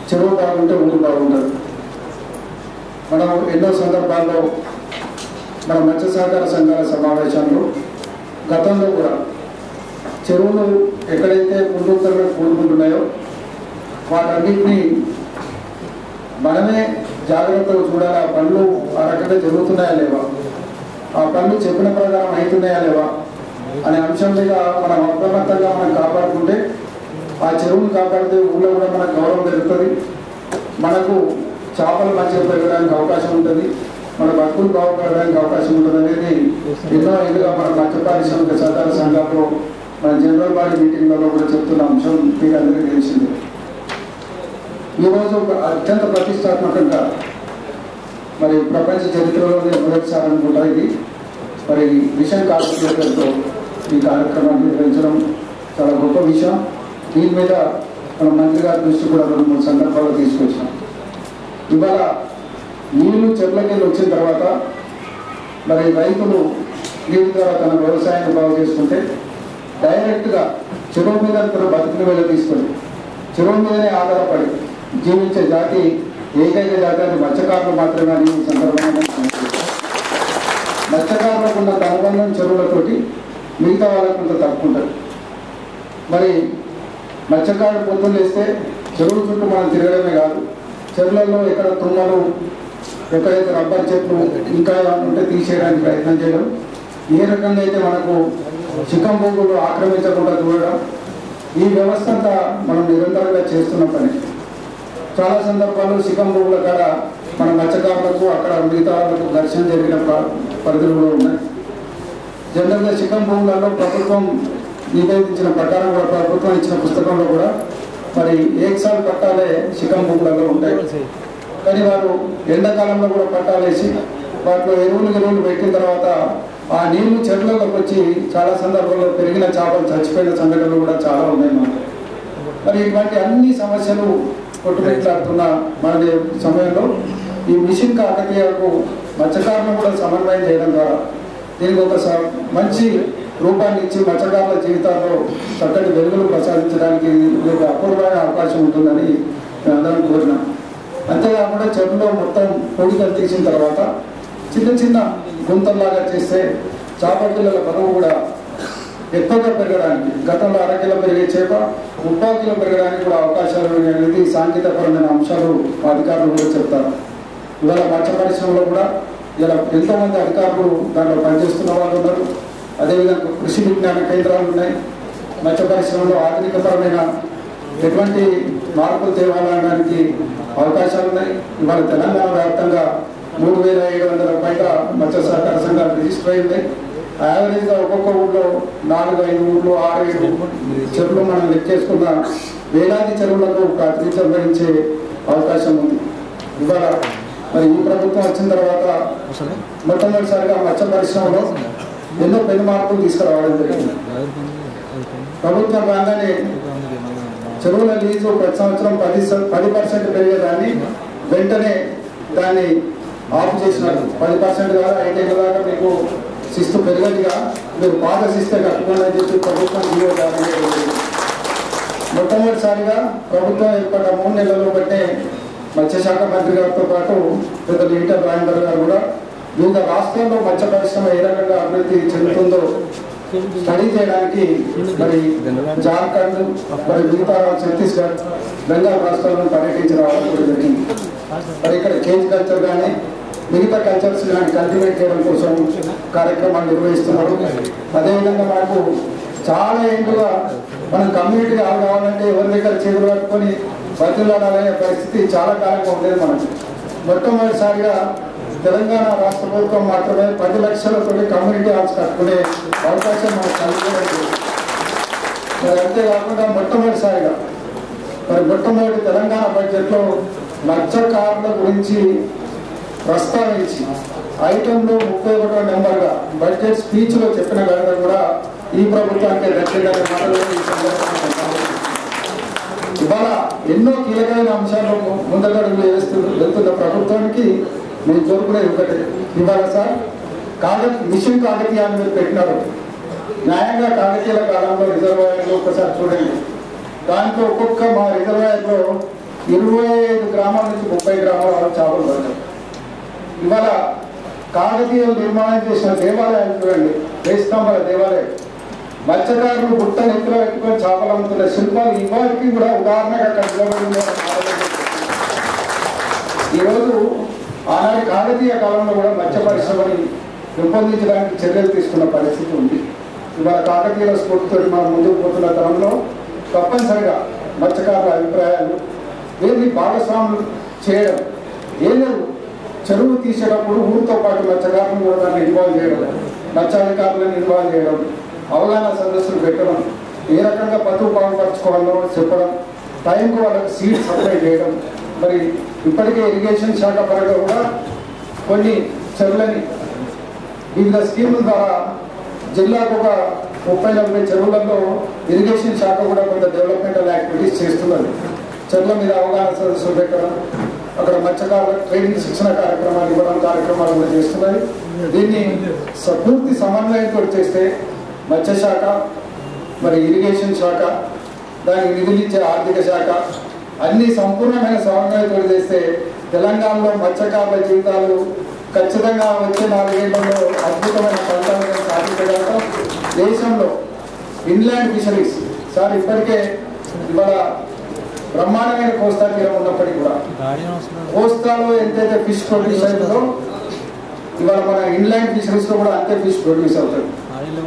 చెరువు బాగుంటే ఊరు బాగుంటుంది. మనం ఎన్నో సందర్భాల్లో మన మత్స్య సహకార సంఘాల సమావేశాల్లో గతంలో కూడా చెరువులు ఎక్కడైతే పునరుద్ధరణ కూడుకుంటున్నాయో వాటన్నింటినీ మనమే జాగ్రత్తగా చూడాలి. ఆ పనులు ఆ రకంగా జరుగుతున్నాయా లేవా, ఆ పనులు చెప్పిన ప్రకారం అవుతున్నాయా లేవా అనే అంశం మీద మనం అప్రమత్తంగా మనం కాపాడుకుంటే ఆ చెరువును కాపాడితే ఊళ్ళో కూడా మనకు గౌరవం పెరుగుతుంది, మనకు చేపలు మంచిగా పెరగడానికి అవకాశం ఉంటుంది, మన బతుకులు బాగుపడడానికి అవకాశం ఉంటుంది అనేది ఎన్నో ఏళ్ళుగా మన మత్స్య పారిశ్రామిక సహకార సంఘంలో మన జనరల్ బాడీ మీటింగ్లలో కూడా చెప్తున్న అంశం మీకు అందరికీ తెలిసింది. ఈరోజు అత్యంత ప్రతిష్టాత్మకంగా మరి ప్రపంచ చరిత్రలోనే మొదటిసారి అనుకుంటా ఇది మరి మిషన్ కార్పొరేటర్తో ఈ కార్యక్రమాన్ని నిర్వహించడం చాలా గొప్ప విషయం. దీని మీద మన మంత్రి గారి దృష్టి కూడా 2-3 సందర్భాల్లో తీసుకొచ్చాం. ఇవాళ నీళ్లు చెట్లకెళ్ళి వచ్చిన తర్వాత మరి రైతులు నీటి ద్వారా తన వ్యవసాయాన్ని బాగు చేసుకుంటే డైరెక్ట్గా చెరువు మీద తన బతుకుని వెళ్ళ తీసుకొని చెరువు మీదనే ఆధారపడి జీవించే జాతి ఏకైక జాతి అది మత్స్యకారులు మాత్రమే అని ఈ సందర్భంగా మత్స్యకారులకు ఉన్న అనుబంధం చెరువులతోటి మిగతా వాళ్ళకు కొంత తప్పుకుంటారు. మరి మత్స్యకారులు పొద్దున్న వేస్తే చెరువు చుట్టూ మనం తిరగడమే కాదు, చెరువులలో ఎక్కడ తుమ్మలు ఎక్కడైతే రబ్బర్ చెట్లు ఇంకా ఉంటే తీసేయడానికి ప్రయత్నం చేయడం, ఏ రకంగా అయితే మనకు చిక్కం భూములు ఆక్రమించకుండా చూడడం, ఈ వ్యవస్థ అంతా మనం నిరంతరంగా చేస్తున్న పని. చాలా సందర్భాల్లో చిక్కం భూముల కాడ మన మత్స్యకారులకు అక్కడ మిగతా వాళ్ళకు ఘర్షణ జరిగిన పరిధులు కూడా ఉన్నాయి. జనరల్గా చిక్కం భూములలో ప్రభుత్వం నివేదించిన ప్రకారం కూడా ప్రభుత్వం ఇచ్చిన పుస్తకంలో కూడా మరి ఏకసారి పట్టాలే చిక్కం భూములలో ఉంటాయి. కానీ వారు ఎండాకాలంలో కూడా పట్టాలేసి వాటిలో ఎరువులు పెట్టిన తర్వాత ఆ నీళ్లు చెరువులకు వచ్చి చాలా సందర్భాల్లో పెరిగిన చేపలు చచ్చిపోయిన సంఘటనలు కూడా చాలా ఉన్నాయి మనకు. మరి ఇటువంటి అన్ని సమస్యలు కొట్టుమిట్లాడుతున్న మన సమయంలో ఈ మిషన్ కాకతీయకు మత్స్యకారులను కూడా సమన్వయం చేయడం ద్వారా దీనికి ఒక మంచి రూపాన్ని ఇచ్చి మత్స్యకారుల జీవితాల్లో చక్కటి వెలుగులు ప్రసాదించడానికి ఒక అపూర్వమైన అవకాశం ఉంటుందని మేము అందరం కోరినాం. అంతేకాకుండా చెరువులో మొత్తం పొడికలు తీసిన తర్వాత చిన్న చిన్న గుంతల్లాగా చేస్తే చేప పిల్లల బరువు కూడా ఎక్కువగా పెరగడానికి, గతంలో 1/2 కిలో పెరిగే చేప 30 కిలో పెరగడానికి కూడా అవకాశాలు అనేది సాంకేతికపరమైన అంశాలు అధికారులు కూడా చెప్తారు. ఇవాళ మత్స్య పరిశ్రమలో కూడా ఇలా ఎంతోమంది అధికారులు దాంట్లో పనిచేస్తున్న వాళ్ళు ఉన్నారు. అదేవిధంగా కృషి విజ్ఞాన కేంద్రాలు ఉన్నాయి. మత్స్య పరిశ్రమలో ఆధునికపరమైన ఎటువంటి మార్పులు తేవాలనడానికి అవకాశాలు ఉన్నాయి. ఇవాళ తెలంగాణ వ్యాప్తంగా 3,700 పైగా మత్స్య సహకార సంఘాలు రిజిస్టర్ అయి ఉన్నాయి. యావరేజ్గా ఒక్కొక్క ఊళ్ళో 4-5 ఊళ్ళు 6-7 చెరువులు మనం లెక్కేసుకున్న వేలాది చెరువులకు ప్రాతినిధ్యం వహించే అవకాశం ఉంది. ఇవాళ మరి ఈ ప్రభుత్వం వచ్చిన తర్వాత మొట్టమొదటిసారిగా మత్స్య పరిశ్రమలో ఎన్నో పెను మార్పులు తీసుకురావడం జరిగింది. ప్రభుత్వం రాగానే చెరువుల లీజు ప్రతి సంవత్సరం 10% పెరిగేదాన్ని వెంటనే దాన్ని ఆఫ్ చేసినారు. 10% కాదు, 5 ఏళ్ళ దాకా మీకు శిస్తు పెరగదిగా మీరు పాత శిస్తే కట్టుకోండి అని చెప్పి ప్రభుత్వం జీవో జారీ చేయడం. మొట్టమొదటిసారిగా ప్రభుత్వం ఏర్పడ్డ 3 నెలల్లో బట్టే మత్స్యశాఖ మంత్రి గారితో పాటు పెద్ద లీటర్ రాజేందర్ గారు కూడా వివిధ రాష్ట్రాల్లో మత్స్య పరిశ్రమ ఏ రకంగా అభివృద్ధి చెందుతుందో స్టడీ చేయడానికి మరి జార్ఖండ్, మరి మిగతా ఛత్తీస్గఢ్, బెంగాల్ రాష్ట్రాలను పర్యటించి రావడం కూడా జరిగింది. మరి ఇక్కడ కేజ్ కల్చర్ కానీ మిగతా కల్చర్స్ కానీ కల్టివేట్ చేయడం కోసం కార్యక్రమాలు నిర్వహిస్తున్నారు. అదేవిధంగా మనకు చాలా ఏళ్ళుగా మనం కమ్యూనిటీగా కావాలంటే ఎవరి దగ్గర చేతులు పట్టుకొని బతులాడాలనే పరిస్థితి చాలా కాలంగా ఉండేది. మనకు మొట్టమొదటిసారిగా తెలంగాణ రాష్ట్ర ప్రభుత్వం మాత్రమే 10 లక్షలతో కమ్యూనిటీ హాల్స్ కట్టుకునే అవకాశం మనకు కలిగింది. మరి అంతేకాకుండా మొట్టమొదటి తెలంగాణ బడ్జెట్లో మత్స్యకారుల గురించి ప్రస్తావించి ఐటెంలో 31వ నెంబర్గా బడ్జెట్ స్పీచ్లో చెప్పిన కనుక కూడా ఈ ప్రభుత్వానికి దక్కిందనే మాటలు ఇవాళ ఎన్నో కీలకమైన అంశాలు ముందడుగులు వెళ్తున్న ప్రభుత్వానికి నేను కోరుకునేది ఒకటే. ఇవాళ సార్ మిషన్ కాకతీయాన్ని మీరు పెట్టినారు. న్యాయంగా కాకతీయుల కాలంలో రిజర్వాయర్లు ఒకసారి చూడండి. దాంట్లో ఒక్కొక్క మా రిజర్వాయర్లో 25 గ్రామాల నుంచి 30 గ్రామాల వరకు చేపలు పడతారు. ఇవాళ కాకతీయులు నిర్మాణం చేసిన దేవాలయాలు చూడండి, వేస్తంభాల దేవాలయం, మత్స్యకారులు బుట్ట నెత్తిలో పెట్టుకొని చేపలు అమ్ముతున్న శిల్పాలు ఇవాటికి కూడా ఉదాహరణగా అక్కడ నిలబడి. ఈరోజు ఆనాటి కాకతీయ కాలంలో కూడా మత్స్య పరిశ్రమని పెంపొందించడానికి చర్యలు తీసుకున్న పరిస్థితి ఉంది. ఇవాళ కాకతీయుల స్ఫూర్తితో మనం ముందుకు పోతున్న తరంలో తప్పనిసరిగా మత్స్యకారుల అభిప్రాయాలు వీరిని భాగస్వాములు చేయడం ఏం లేదు. చెరువు తీసేటప్పుడు ఊరితో పాటు మత్స్యకారులను కూడా దాన్ని ఇన్వాల్వ్ చేయడం, మత్స్యాధికారులను ఇన్వాల్వ్ చేయడం, అవగాహన సదస్సులు పెట్టడం, ఏ రకంగా పతువు బాగుపరచుకోవాలో చెప్పడం, టైంకు వాళ్ళకి సీడ్ సప్లై చేయడం. మరి ఇప్పటికే ఇరిగేషన్ శాఖ పరంగా కూడా కొన్ని చెరువులని వివిధ స్కీముల ద్వారా జిల్లాకు ఒక 30-40 చెరువులలో ఇరిగేషన్ శాఖ కూడా కొంత డెవలప్మెంటల్ యాక్టివిటీస్ చేస్తున్నది. చెరువుల మీద అవగాహన సదస్సులు పెట్టడం, అక్కడ మత్స్యకారుల ట్రైనింగ్ శిక్షణ కార్యక్రమాలు ఇవ్వడం కార్యక్రమాలు కూడా చేస్తున్నాయి. దీన్ని పూర్తి సమన్వయంతో చేస్తే మత్స్యశాఖ, మరి ఇరిగేషన్ శాఖ, దానికి నిధులు ఇచ్చే ఆర్థిక శాఖ అన్ని సంపూర్ణమైన సమన్వయంతో చేస్తే తెలంగాణలో మత్స్యకారుల జీవితాలు ఖచ్చితంగా వచ్చే 4 ఏళ్లలో అద్భుతమైన ఫలితాలను సాధించగలుగుతాం. దేశంలో ఇన్లాండ్ ఫిషరీస్ సార్ ఇప్పటికే ఇవాళ బ్రహ్మాండమైన కోస్తా తీరం ఉన్నప్పటికీ కూడా కోస్తాలో ఎంతైతే ఫిష్ ప్రొడ్యూస్ అవుతుందో ఇవాళ మన ఇన్లాండ్ ఫిషరీస్ లో కూడా అంతే ఫిష్ ప్రొడ్యూస్ అవుతుంది.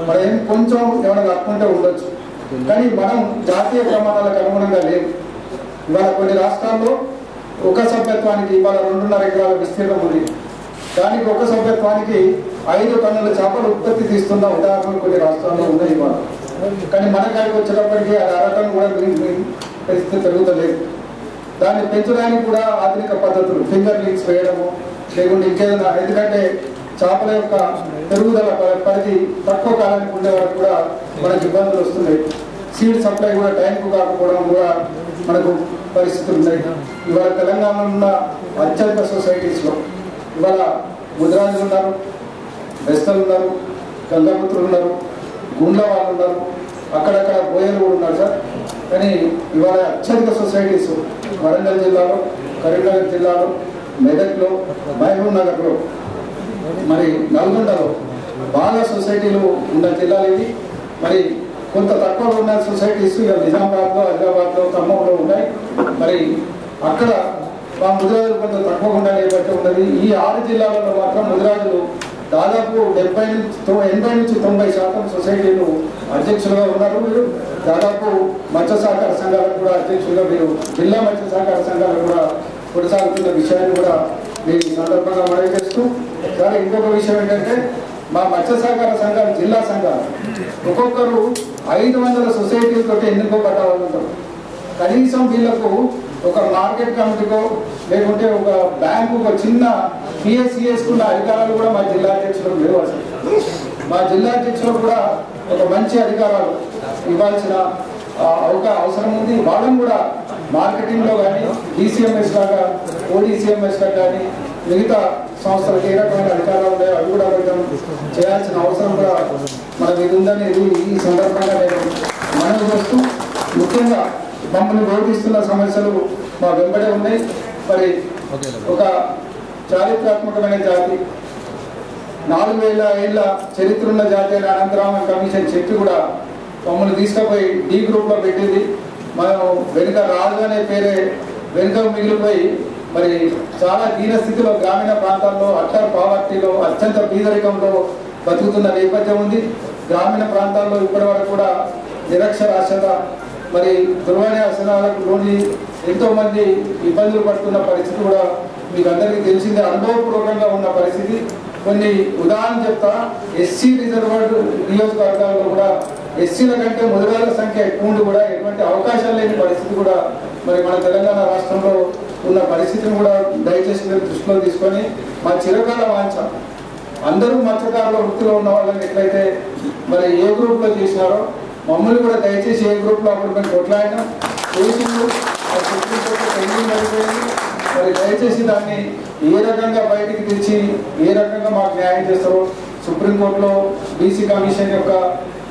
మనం ఏం కొంచెం ఏమైనా తక్కువంటే ఉండొచ్చు, కానీ మనం జాతీయ ప్రమాణాలకు అనుగుణంగా లేవు. ఇవాళ కొన్ని రాష్ట్రాల్లో ఒక సభ్యత్వానికి ఇవాళ 2.5 ఎకరాల విస్తీర్ణం ఉంది. దానికి ఒక సభ్యత్వానికి 5 టన్నుల చేపలు ఉత్పత్తి తీస్తున్న ఉదాహరణలు కొన్ని రాష్ట్రాల్లో ఉన్నాయి ఇవాళ. కానీ మన కాడికి వచ్చేటప్పటికీ అది 1/2 టన్ను కూడా పరిస్థితి పెరుగుతలేదు. దాన్ని పెంచడానికి కూడా ఆధునిక పద్ధతులు, ఫింగర్ లింక్స్ వేయడము లేకుంటే ఇంకేదైనా, ఎందుకంటే చేపల యొక్క పెరుగుదల పరిధి తక్కువ కాలానికి ఉండే వరకు కూడా మనకు ఇబ్బందులు వస్తున్నాయి. సీడ్ సప్లై కూడా టైంకు కాకపోవడం కూడా మనకు పరిస్థితులు ఉన్నాయి. ఇవాళ తెలంగాణలో ఉన్న అత్యధిక సొసైటీస్లో ఇవాళ ముద్రాజులు ఉన్నారు, బెస్తలు ఉన్నారు, గంగాపుత్రులు ఉన్నారు, గుండ్ల వాళ్ళు ఉన్నారు, అక్కడక్కడ బోయలు కూడా ఉన్నారు సార్. కానీ ఇవాళ అత్యధిక సొసైటీస్ వరంగల్ జిల్లాలో, కరీంనగర్ జిల్లాలో, మెదక్లో, మహబూబ్ నగర్లో, మరి నల్గొండలో బాగా సొసైటీలు ఉన్న జిల్లాలు ఇవి. మరి కొంత తక్కువ ఉన్న సొసైటీస్ ఇక నిజామాబాద్లో, హైదరాబాద్లో, ఖమ్మంలో ఉన్నాయి. మరి అక్కడ మా ముదిరాజులు కొంత తక్కువ ఉండాలి బట్టి ఉన్నది. ఈ 6 జిల్లాలలో మాత్రం ముదిరాజులు దాదాపు 80 నుంచి 90% సొసైటీలు అధ్యక్షులుగా ఉన్నారు. మీరు దాదాపు మత్స్య సహకార సంఘాలకు కూడా అధ్యక్షులుగా మీరు జిల్లా మత్స్య సహకార సంఘాలకు కూడా కొనసాగుతున్న విషయాన్ని కూడా నేను ఈ సందర్భంగా మనవి చేస్తూ, సరే ఇంకొక విషయం ఏంటంటే మా మత్స్య సహకార సంఘాలు జిల్లా సంఘాలు ఒక్కొక్కరు 500 సొసైటీలతో ఎన్నుకోబడ్డ వాళ్ళు ఉంటారు. కనీసం వీళ్లకు ఒక మార్కెట్ కమిటీకో లేకుంటే ఒక బ్యాంకు ఒక చిన్న పిఎస్సిఎస్కున్న అధికారాలు కూడా మా జిల్లా అధ్యక్షులకు లేవు. అసలు మా జిల్లా అధ్యక్షులకు కూడా ఒక మంచి అధికారాలు ఇవ్వాల్సిన అవసరం ఉంది. వాళ్ళని కూడా మార్కెటింగ్లో కానీ డిసిఎంఎస్ లాగా ఓడిసిఎంఎస్ లాగా కానీ మిగతా సంస్థలకు ఏ రకమైన అధికారాలు ఉన్నాయో అవి కూడా చేయాల్సిన అవసరం కూడా మన మీద ఉందని ఈ సందర్భంగా నేను మనవి చేస్తూ, ముఖ్యంగా మమ్మల్ని వేధిస్తున్న సమస్యలు మా వెంబడే ఉన్నాయి. మరి ఒక చారిత్రాత్మకమైన జాతి, 4000 ఏళ్ల చరిత్ర ఉన్న జాతి అయిన అనంతరామ కమిషన్ చెప్పి కూడా మమ్మల్ని తీసుకుపోయి డి గ్రూప్లో పెట్టింది. మనం వెనుక రాజు అనే పేరే వెనుక మిగిలిపోయి మరి చాలా దీన స్థితిలో గ్రామీణ ప్రాంతాల్లో అట్టర్ పావర్టీలో అత్యంత బీదరికంలో బతుకుతున్న నేపథ్యం ఉంది. గ్రామీణ ప్రాంతాల్లో ఇప్పటి వరకు కూడా నిరక్షరాస్యత, మరి దుర్వ్యసనాలకు లోని ఎంతోమంది ఇబ్బందులు పడుతున్న పరిస్థితి కూడా మీకు అందరికీ తెలిసిందే, అనుభవపూర్వకంగా ఉన్న పరిస్థితి. కొన్ని ఉదాహరణ చెప్తా, ఎస్సీ రిజర్వ్డ్ నియోజకవర్గాల్లో కూడా ఎస్సీల కంటే ముదిరాజుల సంఖ్య ఎక్కువ ఉండి కూడా ఎటువంటి అవకాశాలు లేని పరిస్థితి కూడా మరి మన తెలంగాణ రాష్ట్రంలో ఉన్న పరిస్థితిని కూడా దయచేసి మీరు దృష్టిలో తీసుకొని మా చిరకాల వాంఛ అందరూ మత్స్యకారుల వృత్తిలో ఉన్న వాళ్ళని ఎట్లయితే మరి ఏ గ్రూప్లో చేసినారో మమ్మల్ని కూడా దయచేసి ఏ గ్రూప్లో అప్పుడు మేము కొట్లాడినా చేసిండు అయిపోయింది. మరి దయచేసి దాన్ని ఏ రకంగా బయటికి తెచ్చి ఏ రకంగా మాకు న్యాయం చేస్తారో సుప్రీంకోర్టులో బీసీ కమిషన్ యొక్క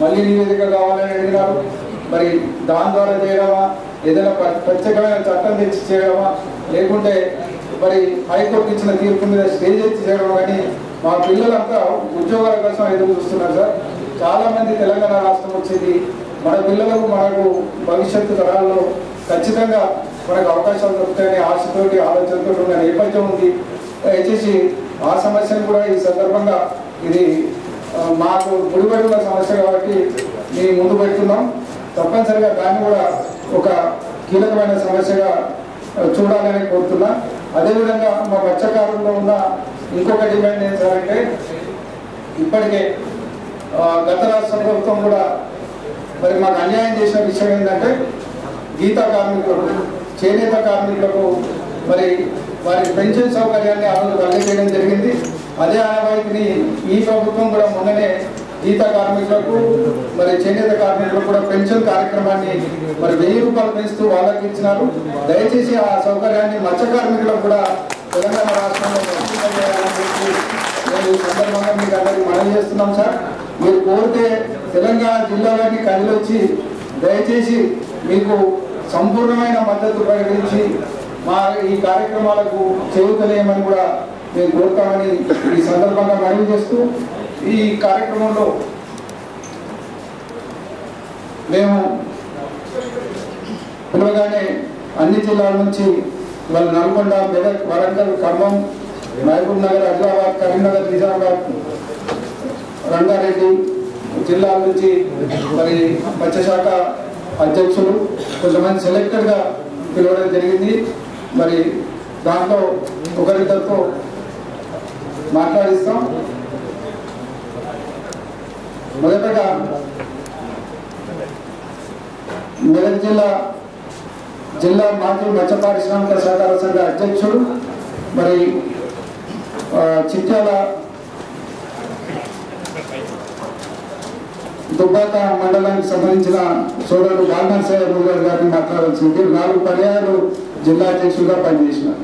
మళ్ళీ నివేదిక కావాలని అడిగినారు. మరి దాని ద్వారా చేయడమా ఏదైనా ప్రత్యేకమైన చట్టం తెచ్చి చేయడమా, లేకుంటే మరి హైకోర్టు ఇచ్చిన తీర్పు మీద స్టే చేసి చేయడం. కానీ మా పిల్లలంతా ఉద్యోగాల కోసం ఎదురు చూస్తున్నారు సార్. చాలామంది తెలంగాణ రాష్ట్రం వచ్చేది మన పిల్లలకు, మనకు భవిష్యత్తు తరాల్లో ఖచ్చితంగా మనకు అవకాశాలు దొరుకుతాయనే ఆశతోటి, ఆలోచనతో ఉన్న నేపథ్యం ఉంది. దయచేసి ఆ సమస్యను కూడా ఈ సందర్భంగా ఇది మాకు ముడిపడి ఉన్న సమస్య కాబట్టి మీ ముందు పెడుతున్నాం. తప్పనిసరిగా దాన్ని కూడా ఒక కీలకమైన సమస్యగా చూడాలని కోరుతున్నా. అదేవిధంగా మా మత్స్యకారుల్లో ఉన్న ఇంకొక డిమాండ్ ఏం సార్ అంటే, ఇప్పటికే గత రాష్ట్ర ప్రభుత్వం కూడా మరి మాకు అన్యాయం చేసిన విషయం ఏంటంటే, గీతా కార్మికులకు, చేనేత కార్మికులకు మరి వారి పెన్షన్ సౌకర్యాన్ని ఆ రోజు కలిగజేయడం జరిగింది. అదే ఆనవాయితీని ఈ ప్రభుత్వం కూడా మొన్ననే గీతా కార్మికులకు మరి చేనేత కార్మికులకు కూడా పెన్షన్ కార్యక్రమాన్ని మరి 1000 రూపాయలు పెంచుతూ వాళ్ళకి ఇచ్చినారు. దయచేసి ఆ సౌకర్యాన్ని మత్స్య కార్మికులకు కూడా తెలంగాణ రాష్ట్రంలో నేను ఈ సందర్భంగా మీకు అందరికీ మనవి చేస్తున్నాం సార్. మీరు కోరితే తెలంగాణ జిల్లాలోని కదిలొచ్చి దయచేసి మీకు సంపూర్ణమైన మద్దతు ప్రకటించి మా ఈ కార్యక్రమాలకు చేయూతలేయమని కూడా మేము కోరుతామని ఈ సందర్భంగా మనవి చేస్తూ, ఈ కార్యక్రమంలో మేము పిలవగానే అన్ని జిల్లాల నుంచి వాళ్ళ నల్గొండ, మెదక్, వరంగల్, ఖమ్మం, మహబూబ్ నగర్, ఆదిలాబాద్, కరీంనగర్, నిజామాబాద్, రంగారెడ్డి జిల్లాల నుంచి మరి మత్స్యశాఖ అధ్యక్షులు కొంతమంది సెలెక్టెడ్గా పిలవడం జరిగింది. మరి దాంట్లో ఒకరిద్దరితో మాట్లాడిస్తాం. మొదటగా మెదక్ జిల్లా మాజీ మత్స్య పారిశ్రామిక సహకార సంఘ అధ్యక్షుడు, మరి చిట్యాల దుబ్బాక మండలానికి సంబంధించిన సోదరుడు బాలనరసయ్య గారిని మాట్లాడాల్సింది. 4 పర్యాయాలు జిల్లా అధ్యక్షుడిగా పనిచేసినారు.